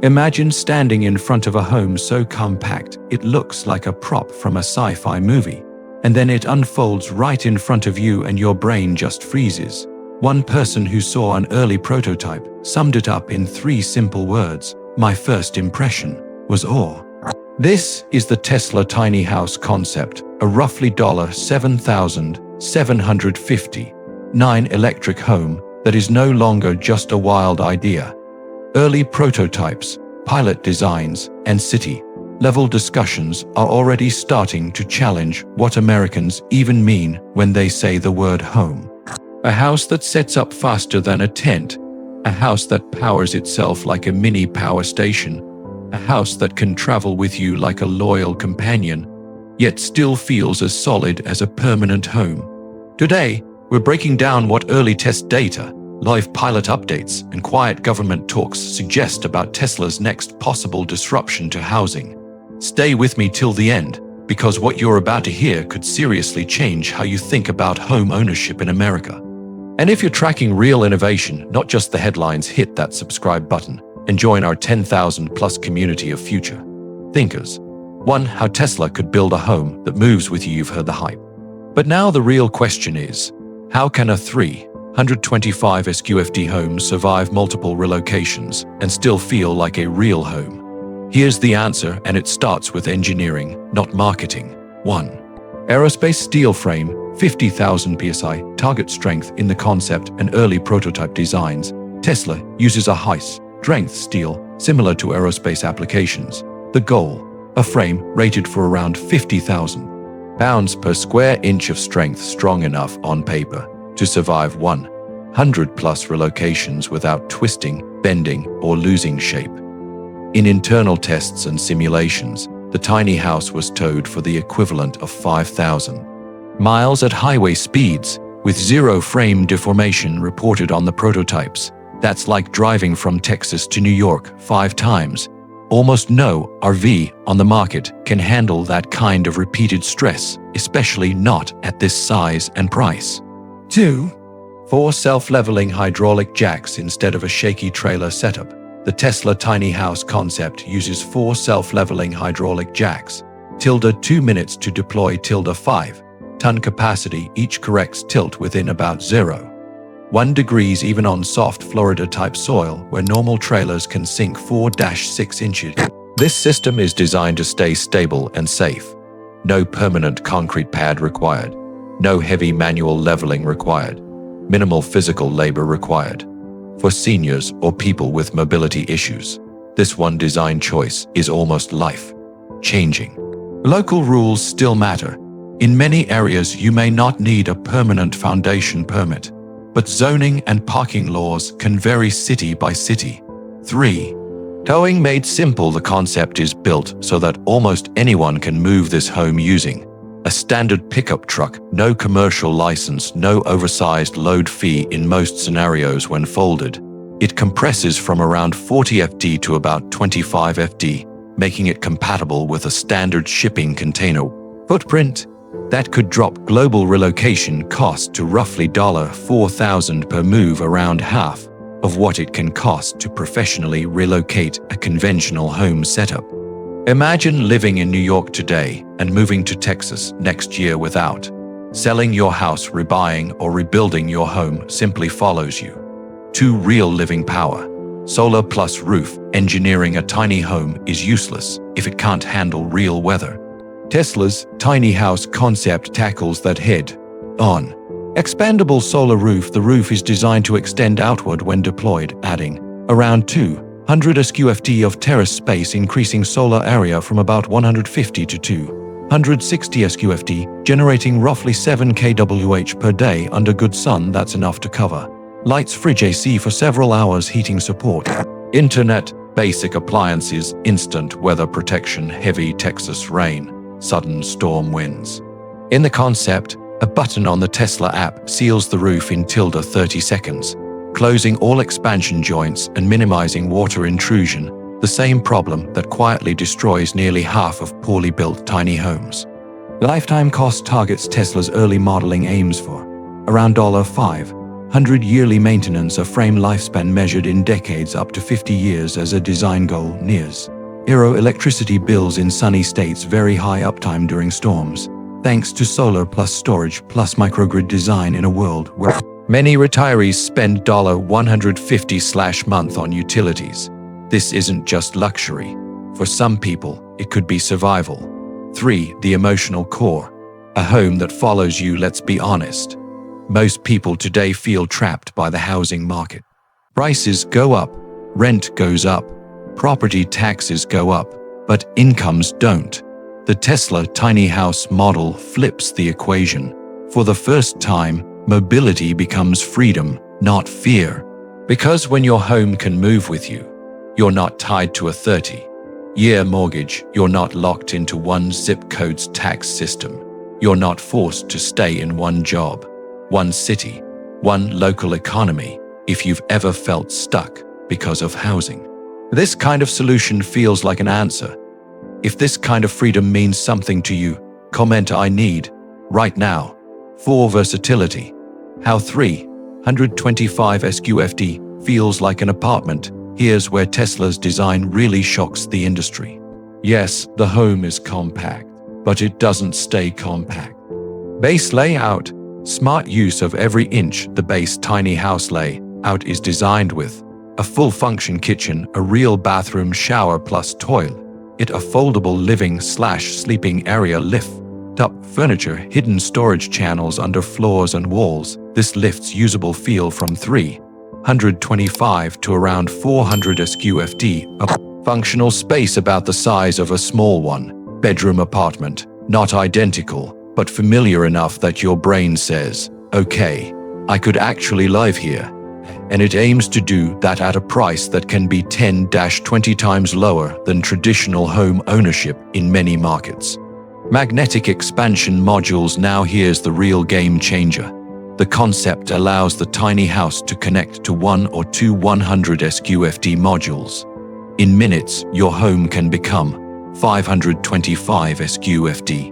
Imagine standing in front of a home so compact it looks like a prop from a sci-fi movie, and then it unfolds right in front of you and your brain just freezes. One person who saw an early prototype summed it up in 3 simple words: "My first impression was awe." This is the Tesla tiny house concept, a roughly $7,759 electric home that is no longer just a wild idea. Early prototypes, pilot designs, and city-level discussions are already starting to challenge what Americans even mean when they say the word home. A house that sets up faster than a tent, a house that powers itself like a mini power station, a house that can travel with you like a loyal companion, yet still feels as solid as a permanent home. Today, we're breaking down what early test data, live pilot updates, and quiet government talks suggest about Tesla's next possible disruption to housing. Stay with me till the end, because what you're about to hear could seriously change how you think about home ownership in America. And if you're tracking real innovation, not just the headlines, hit that subscribe button and join our 10,000+ community of future thinkers. 1. How Tesla could build a home that moves with you. You've heard the hype. But now the real question is, how can a 325 SQFD home survive multiple relocations and still feel like a real home? Here's the answer, and it starts with engineering, not marketing. 1. Aerospace steel frame, 50,000 psi target strength in the concept and early prototype designs. Tesla uses a high-strength steel similar to aerospace applications. The goal: a frame rated for around 50,000 pounds per square inch of strength, strong enough on paper to survive 100+ relocations without twisting, bending, or losing shape. In internal tests and simulations, the tiny house was towed for the equivalent of 5,000 miles at highway speeds, with 0 frame deformation reported on the prototypes. That's like driving from Texas to New York 5 times. Almost no RV on the market can handle that kind of repeated stress, especially not at this size and price. 2. 4 self-leveling hydraulic jacks instead of a shaky trailer setup. The Tesla tiny house concept uses 4 self-leveling hydraulic jacks. 2 minutes to deploy. 5-ton capacity. Each corrects tilt within about 0.1 degrees even on soft Florida-type soil where normal trailers can sink 4-6 inches. This system is designed to stay stable and safe. No permanent concrete pad required. No heavy manual leveling required. Minimal physical labor required. For seniors or people with mobility issues, this one design choice is almost life-changing. Local rules still matter. In many areas, you may not need a permanent foundation permit, but zoning and parking laws can vary city by city. 3. Towing made simple. The concept is built so that almost anyone can move this home using a standard pickup truck. No commercial license, no oversized load fee in most scenarios. When folded, it compresses from around 40 FD to about 25 FD, making it compatible with a standard shipping container footprint. That could drop global relocation cost to roughly $4,000 per move, around half of what it can cost to professionally relocate a conventional home setup. Imagine living in New York today and moving to Texas next year without selling your house. Rebuying or rebuilding your home simply follows you. 2. Real living power. Solar plus roof. Engineering a tiny home is useless if it can't handle real weather. Tesla's tiny house concept tackles that head-on. Expandable solar roof. The roof is designed to extend outward when deployed, adding around 200 SQFD of terrace space, increasing solar area from about 150 to 260 SQFD, generating roughly 7 kWh per day under good sun. That's enough to cover lights, fridge, AC for several hours, heating support, internet, basic appliances, instant weather protection, heavy Texas rain, sudden storm winds. In the concept, a button on the Tesla app seals the roof in 30 seconds, closing all expansion joints and minimizing water intrusion, the same problem that quietly destroys nearly half of poorly built tiny homes. Lifetime cost targets. Tesla's early modeling aims for around $500 100 yearly maintenance, a frame lifespan measured in decades up to 50 years as a design goal nears. Zero electricity bills in sunny states, very high uptime during storms, thanks to solar plus storage plus microgrid design in a world where many retirees spend $150/month on utilities. This isn't just luxury. For some people, it could be survival. 3. The emotional core. A home that follows you, let's be honest. Most people today feel trapped by the housing market. Prices go up, rent goes up, property taxes go up, but incomes don't. The Tesla tiny house model flips the equation. For the first time, mobility becomes freedom, not fear. Because when your home can move with you, you're not tied to a 30-year mortgage, you're not locked into one zip code's tax system, you're not forced to stay in one job, one city, one local economy, if you've ever felt stuck because of housing. This kind of solution feels like an answer. If this kind of freedom means something to you, comment "I need" right now. 4. Versatility. How 325 SQFD feels like an apartment. Here's where Tesla's design really shocks the industry. Yes, the home is compact, but it doesn't stay compact. Base layout. Smart use of every inch. The base tiny house layout is designed with a full-function kitchen, a real bathroom, shower plus toilet, a foldable living/sleeping area, lift-up furniture, hidden storage channels under floors and walls. This lifts usable feel from 325 to around 400 SQFD, a functional space about the size of a small one-bedroom apartment, not identical, but familiar enough that your brain says, "Okay, I could actually live here." And it aims to do that at a price that can be 10-20 times lower than traditional home ownership in many markets. Magnetic expansion modules. Now here's the real game changer. The concept allows the tiny house to connect to one or two 100 SQFD modules. In minutes, your home can become 525 SQFD.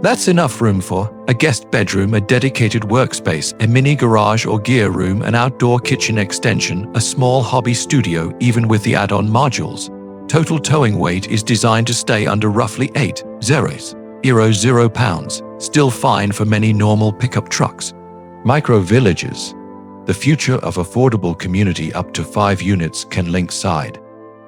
That's enough room for a guest bedroom, a dedicated workspace, a mini garage or gear room, an outdoor kitchen extension, a small hobby studio, even with the add-on modules. Total towing weight is designed to stay under roughly 8.00 pounds, still fine for many normal pickup trucks. Micro-villages. The future of affordable community. Up to 5 units can link side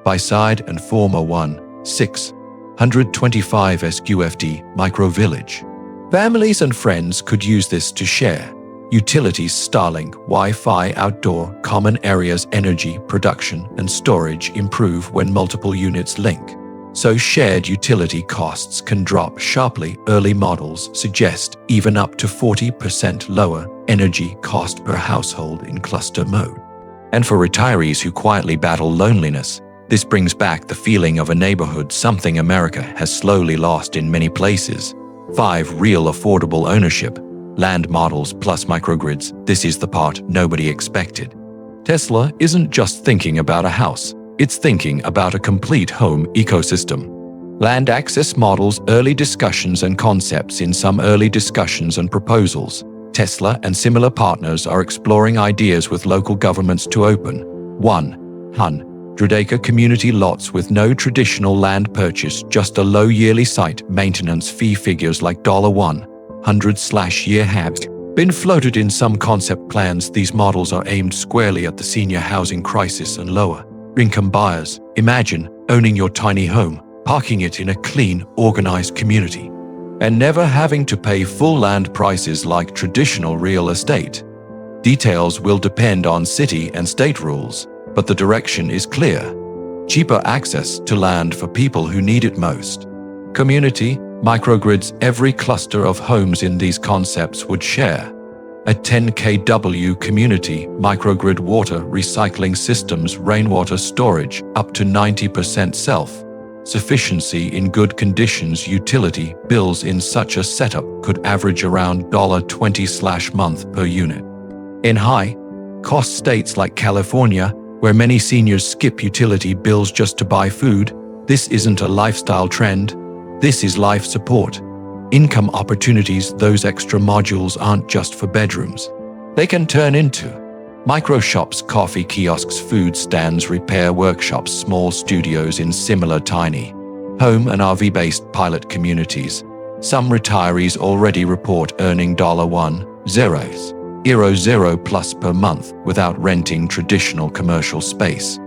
by side and form a 125 SQFD micro-village. Families and friends could use this to share utilities, Starlink, Wi-Fi, outdoor, common areas, energy, production, and storage improve when multiple units link. So shared utility costs can drop sharply. Early models suggest even up to 40% lower energy cost per household in cluster mode. And for retirees who quietly battle loneliness, this brings back the feeling of a neighborhood, something America has slowly lost in many places. 5. Real affordable ownership. Land models plus microgrids. This is the part nobody expected. Tesla isn't just thinking about a house, it's thinking about a complete home ecosystem. Land access models, early discussions and concepts. In some early discussions and proposals, Tesla and similar partners are exploring ideas with local governments to open 100-acre community lots with no traditional land purchase, just a low yearly site maintenance fee. Figures like $100/year have been floated in some concept plans. These models are aimed squarely at the senior housing crisis and lower income buyers. Imagine owning your tiny home, parking it in a clean, organized community, and never having to pay full land prices like traditional real estate. Details will depend on city and state rules, but the direction is clear. Cheaper access to land for people who need it most. Community microgrids. Every cluster of homes in these concepts would share a 10 kW community microgrid, water recycling systems, rainwater storage, up to 90% self-sufficiency in good conditions. Utility bills in such a setup could average around $20/month per unit. In high-cost states like California, where many seniors skip utility bills just to buy food, this isn't a lifestyle trend, this is life support. Income opportunities. Those extra modules aren't just for bedrooms. They can turn into Micro shops, coffee kiosks, food stands, repair workshops, small studios in similar tiny home and RV-based pilot communities. Some retirees already report earning $1,000 plus per month without renting traditional commercial space.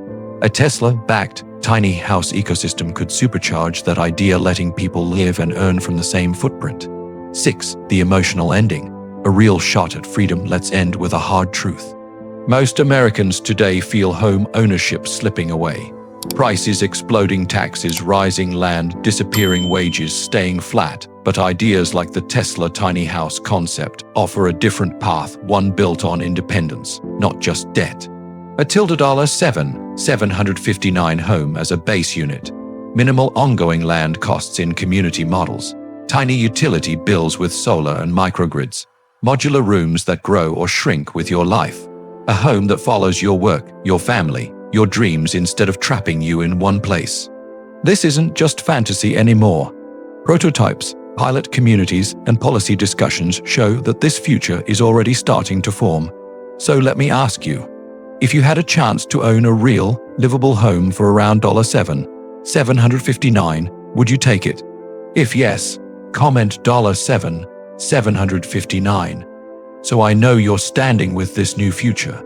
A Tesla-backed tiny house ecosystem could supercharge that idea, letting people live and earn from the same footprint. 6. The emotional ending. A real shot at freedom. Let's end with a hard truth. Most Americans today feel home ownership slipping away. Prices exploding, taxes rising, land disappearing, wages staying flat. But ideas like the Tesla tiny house concept offer a different path, one built on independence, not just debt. A $7,759 home as a base unit. Minimal ongoing land costs in community models. Tiny utility bills with solar and microgrids. Modular rooms that grow or shrink with your life. A home that follows your work, your family, your dreams instead of trapping you in one place. This isn't just fantasy anymore. Prototypes, pilot communities, and policy discussions show that this future is already starting to form. So let me ask you, if you had a chance to own a real, livable home for around $7,759, would you take it? If yes, comment $7,759. So I know you're standing with this new future.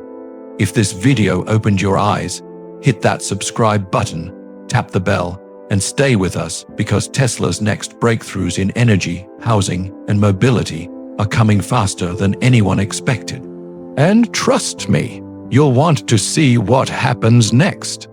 If this video opened your eyes, hit that subscribe button, tap the bell, and stay with us, because Tesla's next breakthroughs in energy, housing, and mobility are coming faster than anyone expected. And trust me, you'll want to see what happens next.